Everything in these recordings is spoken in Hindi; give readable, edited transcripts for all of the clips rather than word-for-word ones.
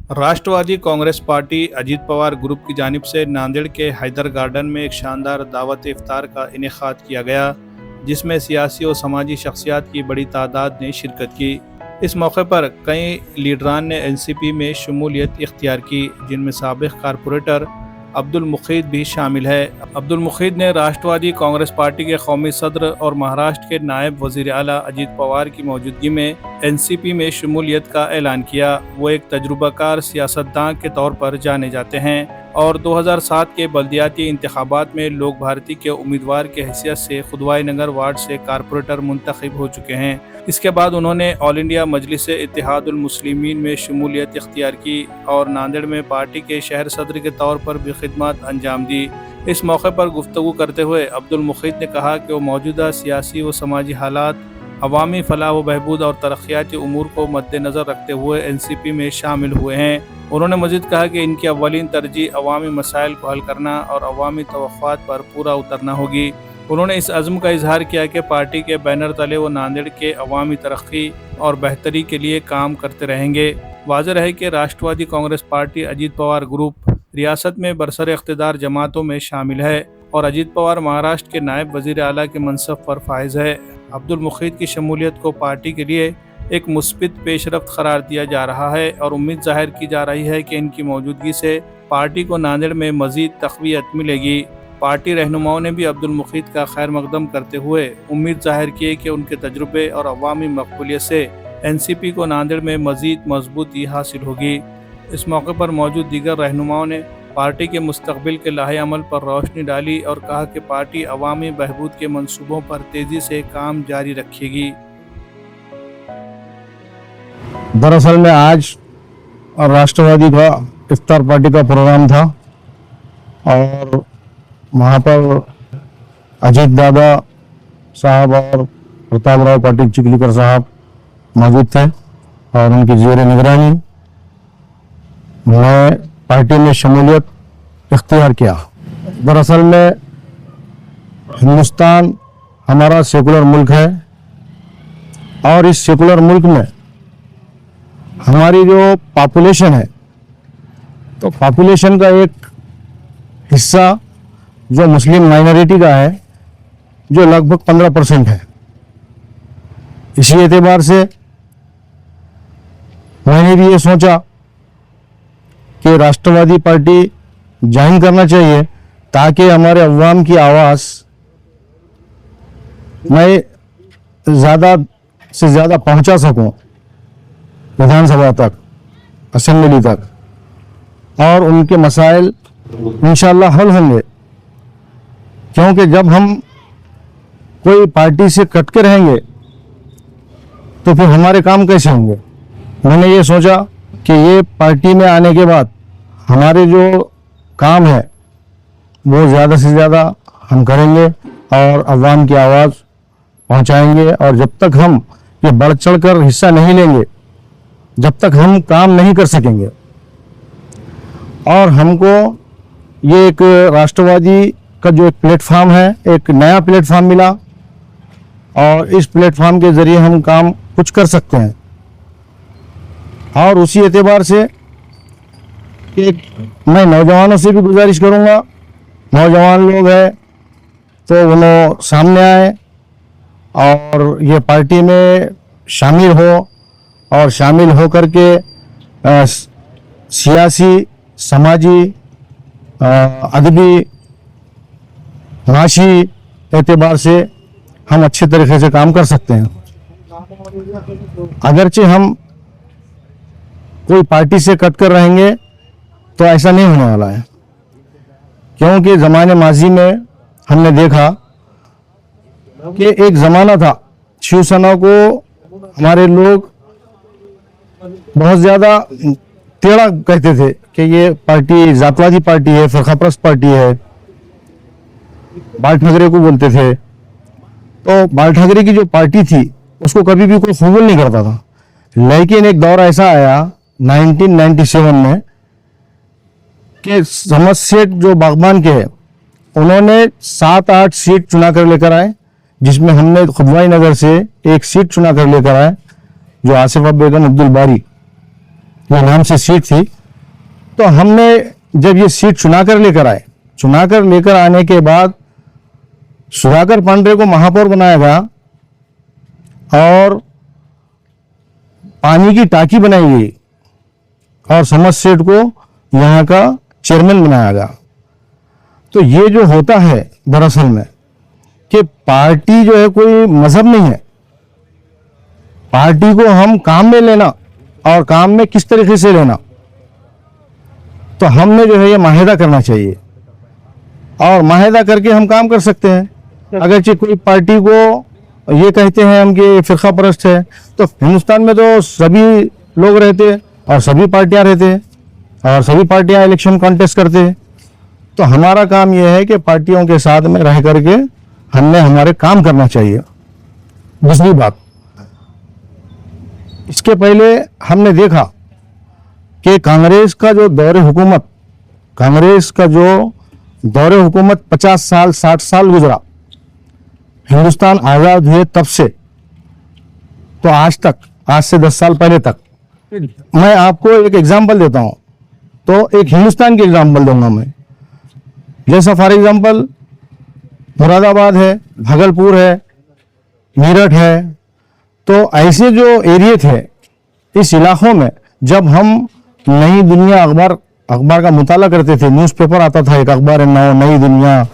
राष्ट्रवादी कांग्रेस पार्टी अजीत पवार ग्रुप की जानिब से नांदेड़ के हैदर गार्डन में एक शानदार दावत इफ्तार का इनेकाद किया गया, जिसमें सियासी और समाजी शख्सियात की बड़ी तादाद ने शिरकत की। इस मौके पर कई लीडरान ने एनसीपी में शमूलियत इख्तियार की, जिनमें साबिक़ कारपोरेटर अब्दुल मुखीद भी शामिल है। अब्दुल मुखीद ने राष्ट्रवादी कांग्रेस पार्टी के कौमी सदर और महाराष्ट्र के नायब वजीर आला अजीत पवार की मौजूदगी में एनसीपी में शमूलियत का ऐलान किया। वो एक तजुर्बाकार सियासतदान के तौर पर जाने जाते हैं और 2007 के बल्दियाती इंतखाबात में लोक भारती के उम्मीदवार की हैसियत से खुदवाई नगर वार्ड से कारपोरेटर मुंतखब हो चुके हैं। इसके बाद उन्होंने ऑल इंडिया मजलिस इत्तेहादुल मुस्लिमीन में शमूलियत इख्तियार की और नांदेड़ में पार्टी के शहर सदर के तौर पर भी खिदमत अंजाम दी। इस मौके पर गुफ्तगू करते हुए अब्दुल मुखीद ने कहा कि वो मौजूदा सियासी व समाजी हालात, अवामी फलाह व बहबूद और तरक्याती उमूर को मद्देनज़र रखते हुए एनसीपी में शामिल हुए हैं। उन्होंने मज़ीद कहा कि इनकी अव्वलीन तरजीह अवामी मसाइल को हल करना और अवामी तवक्कुआत पर पूरा उतरना होगी। उन्होंने इस अज़्म का इजहार किया कि पार्टी के बैनर तले वो नांदेड़ के अवामी तरक्की और बेहतरी के लिए काम करते रहेंगे। वाज़ेह है कि राष्ट्रवादी कांग्रेस पार्टी अजीत पवार ग्रुप रियासत में बरसर इख्तिदार जमातों में शामिल है और अजीत पवार महाराष्ट्र के नायब वजीर आला के मनसब पर फाइज है। अब्दुल मुखीद की शमूलियत को पार्टी के लिए एक मुस्बित पेशरफ्त करार दिया जा रहा है और उम्मीद जाहिर की जा रही है कि इनकी मौजूदगी से पार्टी को नांदेड़ में मज़ीद तक़वियत मिलेगी। पार्टी रहनुमाओं ने भी अब्दुल मुखीद का खैर मकदम करते हुए उम्मीद जाहिर की कि उनके तजुर्बे और अवामी मकबूलियत से एनसीपी को नांदेड़ में मज़ीद मजबूती हासिल होगी। इस मौके पर मौजूद दीगर रहनुमाओं ने पार्टी के मुस्तकबिल के लाहे अमल पर रोशनी डाली और कहा कि पार्टी अवामी बहबूद के मंसूबों पर तेज़ी से काम जारी रखेगी। दरअसल में आज राष्ट्रवादी का इफ्तार पार्टी का प्रोग्राम था और वहाँ पर अजीत दादा साहब और प्रताप राव पाटिल चिखलीकर साहब मौजूद थे और उनकी ज़ेर निगरानी मैं पार्टी में शमूलियत इख्तियार किया। दरअसल में हिंदुस्तान हमारा सेकुलर मुल्क है और इस सेकुलर मुल्क में हमारी जो पॉपुलेशन है तो पॉपुलेशन का एक हिस्सा जो मुस्लिम माइनॉरिटी का है जो लगभग 15% है। इसी एतबार से मैंने भी ये सोचा कि राष्ट्रवादी पार्टी ज्वाइन करना चाहिए ताकि हमारे अवाम की आवाज़ मैं ज़्यादा से ज़्यादा पहुंचा सकूं विधानसभा तक, असेंबली तक, और उनके मसाइल इंशाअल्लाह हल होंगे। क्योंकि जब हम कोई पार्टी से कट के रहेंगे तो फिर हमारे काम कैसे होंगे। मैंने ये सोचा कि ये पार्टी में आने के बाद हमारे जो काम है वो ज़्यादा से ज़्यादा हम करेंगे और अवाम की आवाज़ पहुंचाएंगे और जब तक हम ये बढ़ चढ़ कर हिस्सा नहीं लेंगे, जब तक हम काम नहीं कर सकेंगे। और हमको ये एक राष्ट्रवादी का जो एक प्लेटफॉर्म है, एक नया प्लेटफॉर्म मिला और इस प्लेटफॉर्म के ज़रिए हम काम कुछ कर सकते हैं। और उसी एतबार से कि मैं नौजवानों से भी गुजारिश करूंगा, नौजवान लोग हैं तो वो सामने आए और ये पार्टी में शामिल हो और शामिल हो कर के सियासी, समाजी, अदबी, माशी एतबार से हम अच्छे तरीके से काम कर सकते हैं। अगरचे हम कोई पार्टी से कट कर रहेंगे तो ऐसा नहीं होने वाला है, क्योंकि ज़माने माजी में हमने देखा कि एक ज़माना था शिवसेना को हमारे लोग बहुत ज़्यादा टेढ़ा कहते थे कि ये पार्टी जातवादी पार्टी है, फ़िरक़ाप्रस्त पार्टी है, बाल ठाकरे को बोलते थे। तो बाल ठाकरे की जो पार्टी थी उसको कभी भी कोई कबूल नहीं करता था। लेकिन एक दौर ऐसा आया 1997 में कि समझ सेठ जो बागबान के हैं उन्होंने 7-8 सीट चुना कर लेकर आए, जिसमें हमने खुदवाई नगर से एक सीट चुना कर लेकर आए जो आसिफा बेगम अब्दुल बारी। ये नाम से सीट थी। तो हमने जब ये सीट चुनाकर लेकर आए, चुनाकर लेकर आने के बाद सुधाकर पांडे को महापौर बनाया गया और पानी की टाकी बनाई गई और समर सेठ को यहाँ का चेयरमैन बनाया गया। तो ये जो होता है दरअसल में कि पार्टी जो है कोई मजहब नहीं है, पार्टी को हम काम में लेना और काम में किस तरीके से लेना, तो हमने जो है ये माहिदा करना चाहिए और माहिदा करके हम काम कर सकते हैं। अगरचे कोई पार्टी को ये कहते हैं हम कि फिरका परस्त है, तो हिंदुस्तान में तो सभी लोग रहते और सभी पार्टियां रहते और सभी पार्टियां इलेक्शन कॉन्टेस्ट करते। तो हमारा काम यह है कि पार्टियों के साथ में रह करके हमने हमारे काम करना चाहिए। दूसरी बात, इसके पहले हमने देखा कि कांग्रेस का जो दौरे हुकूमत, कांग्रेस का जो दौरे हुकूमत 50 साल 60 साल गुजरा, हिंदुस्तान आज़ाद हुए तब से तो आज तक, आज से 10 साल पहले तक। मैं आपको एक एग्जांपल देता हूं, तो एक हिंदुस्तान की एग्जांपल दूंगा मैं। जैसा फॉर एग्जांपल मुरादाबाद है, भागलपुर है, मेरठ है, तो ऐसे जो एरिए थे इस इलाकों में जब हम नई दुनिया अखबार का मुताला करते थे, न्यूज़पेपर आता था एक अखबार है नई दुनिया,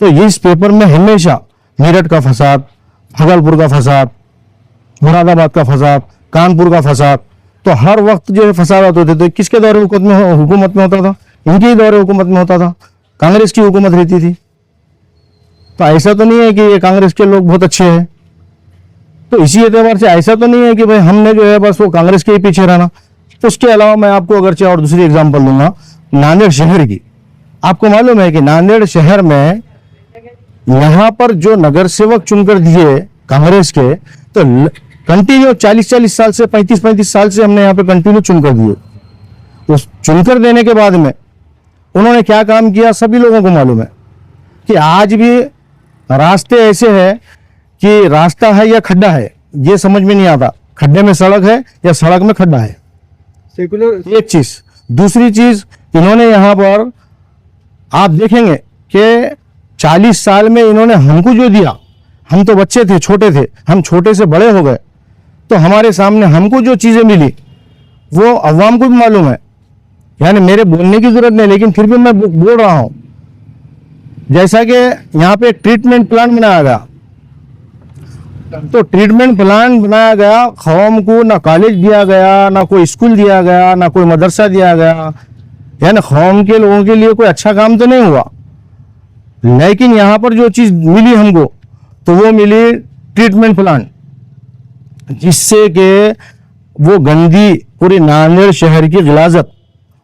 तो इस पेपर में हमेशा मेरठ का फसाद, भागलपुर का फसाद, मुरादाबाद का फसाद, कानपुर का फसाद, तो हर वक्त जो है फसादात होते थे। किसके दौरे हुकूमत में होता था? इनके ही दौरे हुकूमत में होता था, कांग्रेस की हुकूमत रहती थी। तो ऐसा तो नहीं है कि ये कांग्रेस के लोग बहुत अच्छे हैं, तो इसी एतबार से ऐसा तो नहीं है कि भाई हमने जो है बस वो कांग्रेस के ही पीछे रहना। तो उसके अलावा मैं आपको अगरचे और दूसरी एग्जांपल दूंगा नांदेड़ शहर की। आपको मालूम है कि नांदेड़ शहर में यहाँ पर जो नगर सेवक चुनकर दिए कांग्रेस के, तो कंटिन्यू 40-40 साल से 35-35 साल से हमने यहाँ पे कंटिन्यू चुनकर दिए। तो चुनकर देने के बाद में उन्होंने क्या काम किया सभी लोगों को मालूम है कि आज भी रास्ते ऐसे हैं कि रास्ता है या खड्डा है ये समझ में नहीं आता, खड्डे में सड़क है या सड़क में खड्डा है। सेकुलर एक चीज। दूसरी चीज, इन्होंने यहाँ पर आप देखेंगे कि 40 साल में इन्होंने हमको जो दिया, हम तो बच्चे थे, छोटे थे, हम छोटे से बड़े हो गए, तो हमारे सामने हमको जो चीजें मिली वो अवाम को भी मालूम है। यानी मेरे बोलने की जरूरत नहीं, लेकिन फिर भी मैं बोल रहा हूं। जैसा कि यहाँ पे एक ट्रीटमेंट प्लांट बनाया गया, तो ट्रीटमेंट प्लांट बनाया गया, कौम को ना कॉलेज दिया गया, ना कोई स्कूल दिया गया, ना कोई मदरसा दिया गया, यानी कौम के लोगों के लिए कोई अच्छा काम तो नहीं हुआ। लेकिन यहाँ पर जो चीज मिली हमको, तो वो मिली ट्रीटमेंट प्लांट, जिससे कि वो गंदी पूरी नांदेड़ शहर की गिलाजत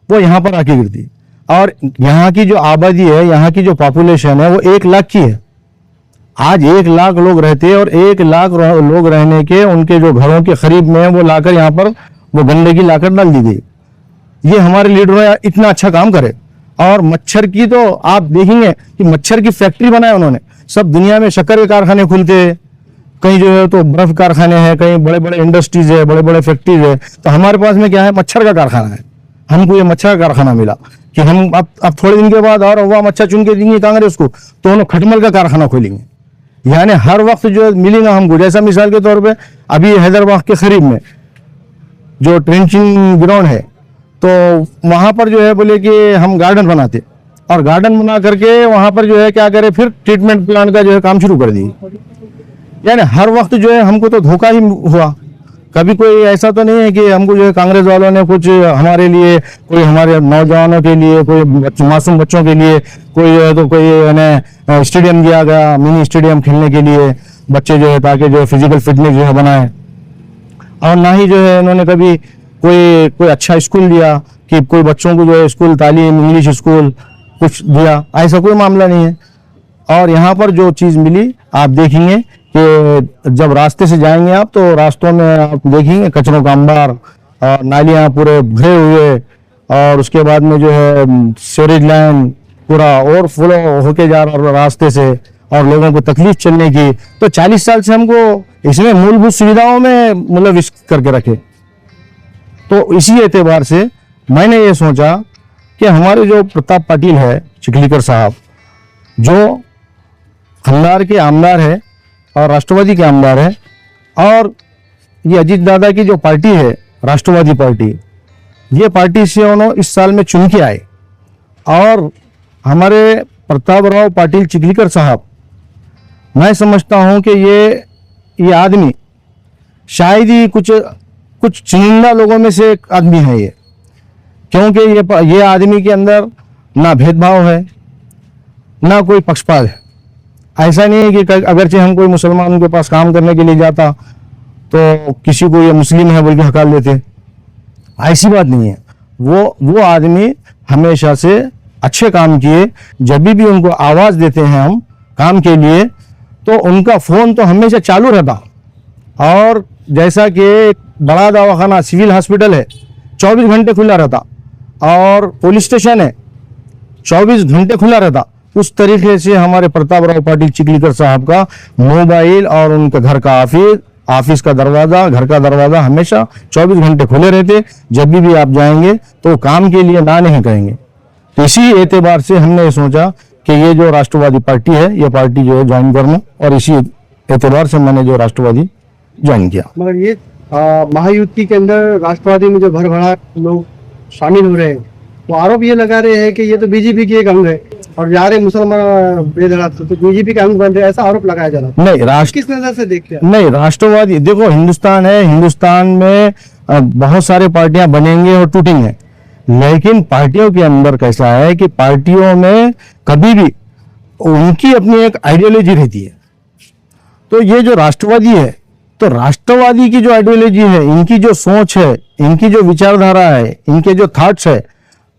वो यहाँ पर आके गिरती। और यहाँ की जो आबादी है, यहाँ की जो पॉपुलेशन है वो 1 लाख की है। आज 1 लाख लोग रहते हैं और 1 लाख लोग रहने के उनके जो घरों के करीब में वो लाकर यहाँ पर वो गंदगी लाकर डाल दी गई। ये हमारे लीडरों ने इतना अच्छा काम करे। और मच्छर की तो आप देखेंगे कि मच्छर की फैक्ट्री बनाए उन्होंने। सब दुनिया में शक्कर के कारखाने खुलते हैं, कहीं जो है तो बर्फ कारखाने हैं, कहीं बड़े बड़े इंडस्ट्रीज है, बड़े बड़े फैक्ट्रीज है। तो हमारे पास में क्या है? मच्छर का कारखाना है। हमको ये मच्छर का कारखाना मिला कि हम अब थोड़े दिन के बाद और वह मच्छर चुन के देंगे कांग्रेस को, तो उन्होंने खटमल का कारखाना खोलेंगे। यानी हर वक्त जो मिलेगा हमको, जैसा मिसाल के तौर पे अभी हैदराबाद के करीब में जो ट्रेंचिंग ग्राउंड है, तो वहाँ पर जो है बोले कि हम गार्डन बनाते, और गार्डन बना करके वहाँ पर जो है क्या करे, फिर ट्रीटमेंट प्लांट का जो है काम शुरू कर दिए। यानी हर वक्त जो है हमको तो धोखा ही हुआ। कभी कोई ऐसा तो नहीं है कि हमको जो है कांग्रेस वालों ने कुछ हमारे लिए, कोई हमारे नौजवानों के लिए, कोई मासूम बच्चों के लिए कोई तो कोई स्टेडियम दिया गया, मिनी स्टेडियम खेलने के लिए बच्चे जो है, ताकि जो फिजिकल फिटनेस जो है बनाए। और ना ही जो है इन्होंने कभी कोई अच्छा स्कूल दिया कि कोई बच्चों को जो है स्कूल तालीम, इंग्लिश स्कूल कुछ दिया, ऐसा कोई मामला नहीं है। और यहाँ पर जो चीज़ मिली आप देखेंगे कि जब रास्ते से जाएंगे आप, तो रास्तों में आप देखेंगे कचरों का अंबार और नालियाँ पूरे भरे हुए, और उसके बाद में जो है सीवरेज लाइन पूरा ओवरफ्लो होके जा रहा रास्ते से, और लोगों को तकलीफ चलने की। तो 40 साल से हमको इसमें मूलभूत सुविधाओं में मुलविस करके रखे। तो इसी एतबार से मैंने ये सोचा कि हमारे जो प्रताप पाटिल है चिखलीकर साहब, जो खंडार के आमदार है और राष्ट्रवादी के आमदार है, और ये अजीत दादा की जो पार्टी है राष्ट्रवादी पार्टी, ये पार्टी से उन्होंने इस साल में चुन के आए। और हमारे प्रताप राव पाटिल चिखलीकर साहब, मैं समझता हूँ कि ये आदमी शायद ही कुछ चुनिंदा लोगों में से एक आदमी है ये, क्योंकि ये आदमी के अंदर ना भेदभाव है ना कोई पक्षपात है। ऐसा नहीं है कि अगरचे हम कोई मुसलमान के पास काम करने के लिए जाता तो किसी को ये मुस्लिम है बोल के हकाल देते, ऐसी बात नहीं है। वो आदमी हमेशा से अच्छे काम किए, जब भी उनको आवाज़ देते हैं हम काम के लिए तो उनका फ़ोन तो हमेशा चालू रहता। और जैसा कि एक बड़ा दवाखाना सिविल हॉस्पिटल है 24 घंटे खुला रहता, और पुलिस स्टेशन है 24 घंटे खुला रहता, उस तरीके से हमारे प्रताप राव पाटिल चिखलीकर साहब का मोबाइल और उनका घर का ऑफिस का दरवाज़ा, घर का दरवाज़ा हमेशा 24 घंटे खुले रहते। जब भी आप जाएंगे तो काम के लिए ना नहीं कहेंगे। तो इसी एतबार से हमने ये सोचा कि ये जो राष्ट्रवादी पार्टी है, ये पार्टी जो है ज्वाइन करना, और इसी एतबार से मैंने जो राष्ट्रवादी ज्वाइन किया। मगर ये महायुति के अंदर राष्ट्रवादी में जो भर भरा लोग शामिल हो रहे हैं, वो आरोप ये लगा रहे हैं कि ये तो बीजेपी की एक अंग है और जा रहे मुसलमान बेदरात तो बीजेपी का अंग बन रहे, ऐसा आरोप लगाया जा रहा है। नहीं, किस नजर से देखते हैं? नहीं, राष्ट्रवादी देखो, हिंदुस्तान है, हिंदुस्तान में बहुत सारे पार्टियां बनेंगे और टूटेंगे, लेकिन पार्टियों के अंदर कैसा है कि पार्टियों में कभी भी उनकी अपनी एक आइडियोलॉजी रहती है। तो ये जो राष्ट्रवादी है, तो राष्ट्रवादी की जो आइडियोलॉजी है, इनकी जो सोच है, इनकी जो विचारधारा है, इनके जो थॉट्स है,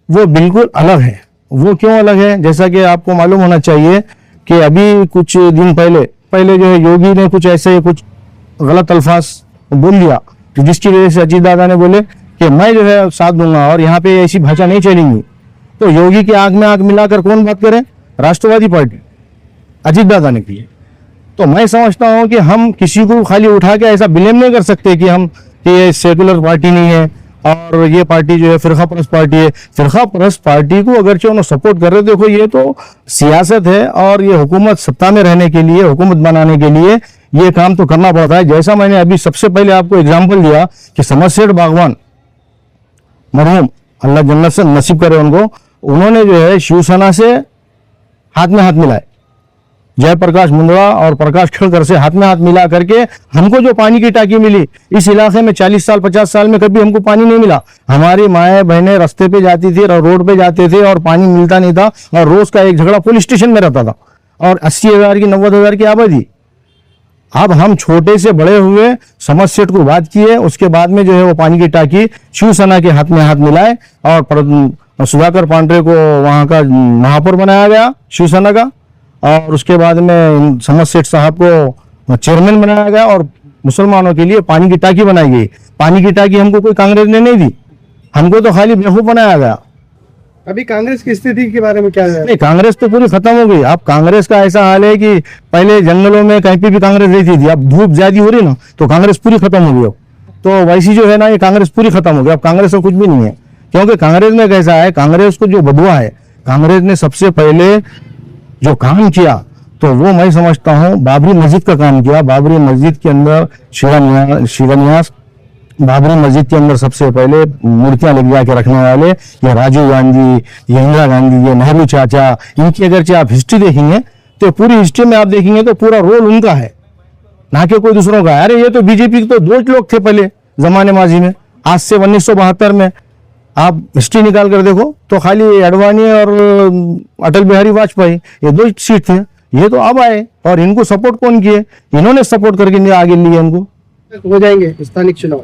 वो बिल्कुल अलग है। वो क्यों अलग है? जैसा कि आपको मालूम होना चाहिए कि अभी कुछ दिन पहले जो है योगी ने कुछ ऐसे कुछ गलत अल्फाज बोल दिया, जिसकी वजह से अजीत दादा ने बोले कि मैं जो है साथ दूंगा और यहाँ पे ऐसी भाषा नहीं चलेंगी। तो योगी की आंख में आंख मिलाकर कौन बात करे? राष्ट्रवादी पार्टी, अजीत दादा ने की। तो मैं समझता हूँ कि हम किसी को खाली उठा के ऐसा ब्लेम नहीं कर सकते कि ये सेकुलर पार्टी नहीं है और ये पार्टी जो है फिरका परस्त पार्टी है। फिरका परस्त पार्टी को अगरचे उन्होंने सपोर्ट कर रहे, देखो ये तो सियासत है और ये हुकूमत सत्ता में रहने के लिए, हुकूमत बनाने के लिए ये काम तो करना पड़ता है। जैसा मैंने अभी सबसे पहले आपको एग्जाम्पल दिया कि समरसेठ बागवान मरहूम, अल्लाह जन्नत से नसीब करे उनको, उन्होंने जो है शिवसेना से हाथ में हाथ मिलाए, जयप्रकाश मुंद्रा और प्रकाश खेड़कर से हाथ में हाथ मिला करके हमको जो पानी की टाकी मिली, इस इलाके में 40 साल 50 साल में कभी हमको पानी नहीं मिला। हमारी माएँ बहनें रास्ते पे जाती थी और रोड पे जाते थे और पानी मिलता नहीं था, और रोज का एक झगड़ा पुलिस स्टेशन में रहता था, और 80,000 की 90,000 की आबादी। अब हम छोटे से बड़े हुए, समझ सेठ को बात किए, उसके बाद में जो है वो पानी की टाकी शिवसेना के हाथ में हाथ मिलाए और सुधाकर पांडे को वहाँ का महापौर बनाया गया शिवसेना का, और उसके बाद में समझ सेठ साहब को चेयरमैन बनाया गया और मुसलमानों के लिए पानी की टाकी बनाई गई। पानी की टाकी हमको कोई कांग्रेस ने नहीं दी, हमको तो खाली बेवकूफ बनाया गया। अभी कांग्रेस की स्थिति के बारे में क्या है? नहीं, कांग्रेस तो पूरी खत्म हो गई। अब कांग्रेस का ऐसा हाल है कि पहले जंगलों में कहीं पे भी कांग्रेस रहती थी, अब धूप ज्यादा हो रही ना तो कांग्रेस पूरी खत्म हो गई। अब तो वैसी जो है ना, ये कांग्रेस पूरी खत्म हो गई। अब कांग्रेस का कुछ भी नहीं है, क्योंकि कांग्रेस में कैसा है, कांग्रेस को जो बदुआ है, कांग्रेस ने सबसे पहले जो काम किया तो वो मैं समझता हूँ बाबरी मस्जिद का काम किया। बाबरी मस्जिद के अंदर शिलान्यास, बाबरी मस्जिद के अंदर सबसे पहले मूर्तियां लेके जाके रखने वाले ये राजीव गांधी, ये इंदिरा गांधी, ये नेहरू चाचा, इनकी अगरचे आप हिस्ट्री देखेंगे तो पूरी हिस्ट्री में आप देखेंगे तो पूरा रोल उनका है, ना कि कोई दूसरों का। अरे ये तो बीजेपी के तो 2 लोग थे पहले जमाने माजी में, आज से 1972 में आप हिस्ट्री निकाल कर देखो तो खाली अडवाणी और अटल बिहारी वाजपेयी, ये 2 सीट थे। ये तो अब आए और इनको सपोर्ट कौन किए? इन्होंने सपोर्ट करके आगे लिए इनको। हो जाएंगे स्थानिक चुनाव,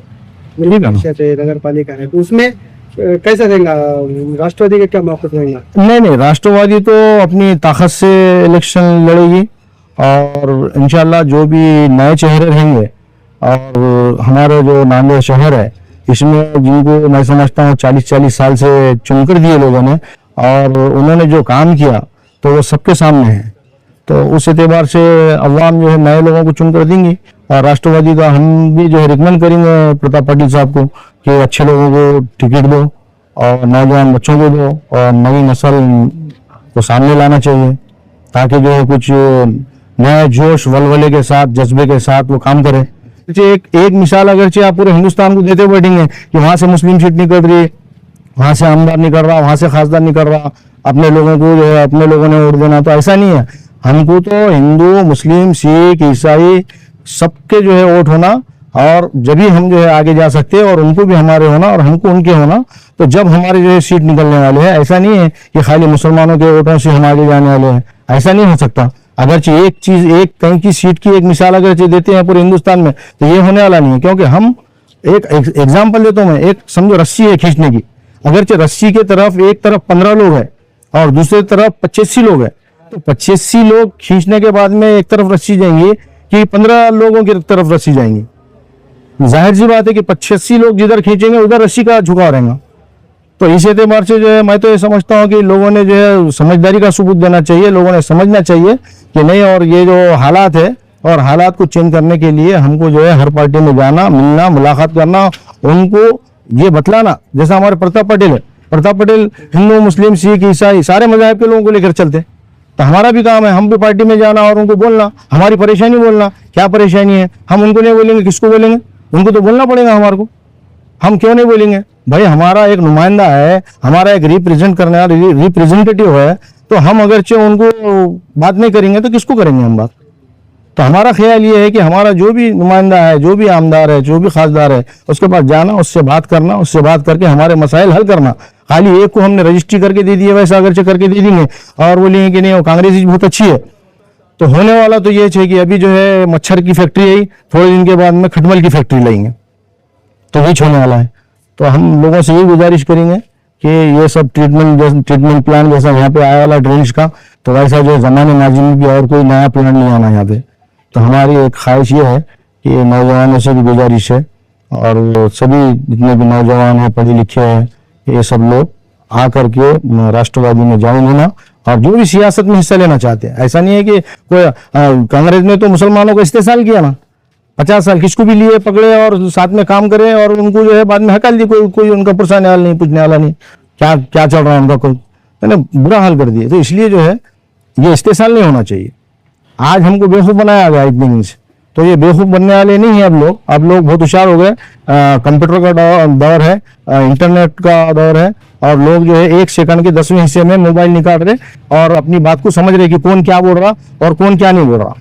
नगर पालिका है, तो उसमें कैसे रहेगा? राष्ट्रवादी का क्या मौका रहेगा? नहीं, राष्ट्रवादी तो अपनी ताकत से इलेक्शन लड़ेगी और इंशाल्लाह जो भी नए चेहरे रहेंगे, और हमारे जो नांदेड़ शहर है इसमें जिनको मैं समझता हूँ 40 साल से चुनकर दिए लोगों ने, और उन्होंने जो काम किया तो वो सबके सामने है। तो उस एतबार से अवाम जो है नए लोगों को चुनकर देंगी और राष्ट्रवादी का हम भी जो है रिकमेंड करेंगे प्रताप पाटिल साहब को कि अच्छे लोगों को टिकट दो और नौजवान बच्चों को दो और नई नस्ल को सामने लाना चाहिए, ताकि जो है कुछ नए जोश वलवले के साथ, जज्बे के साथ वो काम करे। एक मिसाल अगरचे आप पूरे हिंदुस्तान को देते बैठेंगे कि वहां से मुस्लिम सीट निकल रही, वहां से आमदार निकल रहा, वहां से खासदार निकल रहा, अपने लोगों को जो है अपने लोगों ने वोट देना, तो ऐसा नहीं है। हमको तो हिंदू, मुस्लिम, सिख, ईसाई सबके जो है वोट होना, और जब भी हम जो है आगे जा सकते हैं, और उनको भी हमारे होना और हमको उनके होना। तो जब हमारे जो है सीट निकलने वाले हैं, ऐसा नहीं है कि खाली मुसलमानों के वोटों से हम आगे जाने वाले हैं, ऐसा नहीं हो सकता। अगरचे एक चीज, एक कहीं की सीट की एक मिसाल अगरचे देते हैं पूरे हिंदुस्तान में, तो ये होने वाला नहीं है। क्योंकि हम एक एग्जाम्पल देता हूँ मैं, एक समझो रस्सी है खींचने की, अगरचे रस्सी के तरफ एक तरफ 15 लोग हैं और दूसरी तरफ 85 लोग हैं, तो 85 लोग खींचने के बाद में एक तरफ रस्सी जाएंगी कि 15 लोगों की तरफ रस्सी जाएंगी। जाहिर सी बात है कि 85 लोग जिधर खींचेंगे उधर रस्सी का झुकाव रहेगा। तो इस एतबार से जो है मैं तो ये समझता हूँ कि लोगों ने जो है समझदारी का सबूत देना चाहिए, लोगों ने समझना चाहिए कि नहीं, और ये जो हालात है और हालात को चेंज करने के लिए हमको जो है हर पार्टी में जाना, मिलना, मुलाकात करना, उनको ये बतलाना। जैसा हमारे प्रताप पाटिल है, प्रताप पाटिल हिंदू, मुस्लिम, सिख, ईसाई सारे मज़ाहिब के लोगों को लेकर चलते, तो हमारा भी काम है हम भी पार्टी में जाना और उनको बोलना, हमारी परेशानी बोलना, क्या परेशानी है। हम उनको नहीं बोलेंगे, किसको बोलेंगे? उनको तो बोलना पड़ेगा हमारे को। हम क्यों नहीं बोलेंगे भाई? हमारा एक नुमाइंदा है, हमारा एक रिप्रेजेंट करने वाला रिप्रेजेंटेटिव है, तो हम अगरचे उनको बात नहीं करेंगे तो किसको करेंगे हम बात? तो हमारा ख्याल ये है कि हमारा जो भी नुमाइंदा है, जो भी आमदार है, जो भी खासदार है, उसके पास जाना, उससे बात करना, उससे बात करके हमारे मसाइल हल करना। खाली एक को हमने रजिस्ट्री करके दे दी है वैसा अगरचे करके दे देंगे और बोलेंगे कि नहीं वो कांग्रेस बहुत अच्छी है, तो होने वाला तो ये है कि अभी जो है मच्छर की फैक्ट्री आई, थोड़े दिन के बाद में खटमल की फैक्ट्री लाएंगे, तो वही होने वाला है। तो हम लोगों से यही गुजारिश करेंगे कि ये सब ट्रीटमेंट प्लान जैसा यहाँ पे आया वाला ड्रेनेज का, तो वैसा जो ज़माने नाज़िम में भी और कोई नया प्लान नहीं आना यहाँ पे। तो हमारी एक ख्वाहिश ये है कि नौजवानों से भी गुजारिश है, और सभी जितने भी नौजवान हैं, पढ़े लिखे हैं, ये सब लोग आकर के राष्ट्रवादी में जाएंगे ना, और जो भी सियासत में हिस्सा लेना चाहते हैं। ऐसा नहीं है कि कोई कांग्रेस ने तो मुसलमानों को इस्तेसाल किया ना, 50 साल किसको भी लिए पकड़े और साथ में काम करे, और उनको जो है बाद में हकाल दी, कोई उनका पुरसाने वाला नहीं, पूछने वाला नहीं क्या चल रहा है उनका, कोई मैंने बुरा हाल कर दिया। तो इसलिए जो है ये इस्तेसाल नहीं होना चाहिए। आज हमको बेवकूफ़ बनाया गया इतने दिन से, तो ये बेवकूफ़ बनने वाले नहीं है अब लोग बहुत होशियार हो गए। कंप्यूटर का दौर है, इंटरनेट का दौर है, और लोग जो है 1 सेकंड के 10वें हिस्से में मोबाइल निकाल रहे और अपनी बात को समझ रहे कि कौन क्या बोल रहा और कौन क्या नहीं बोल रहा।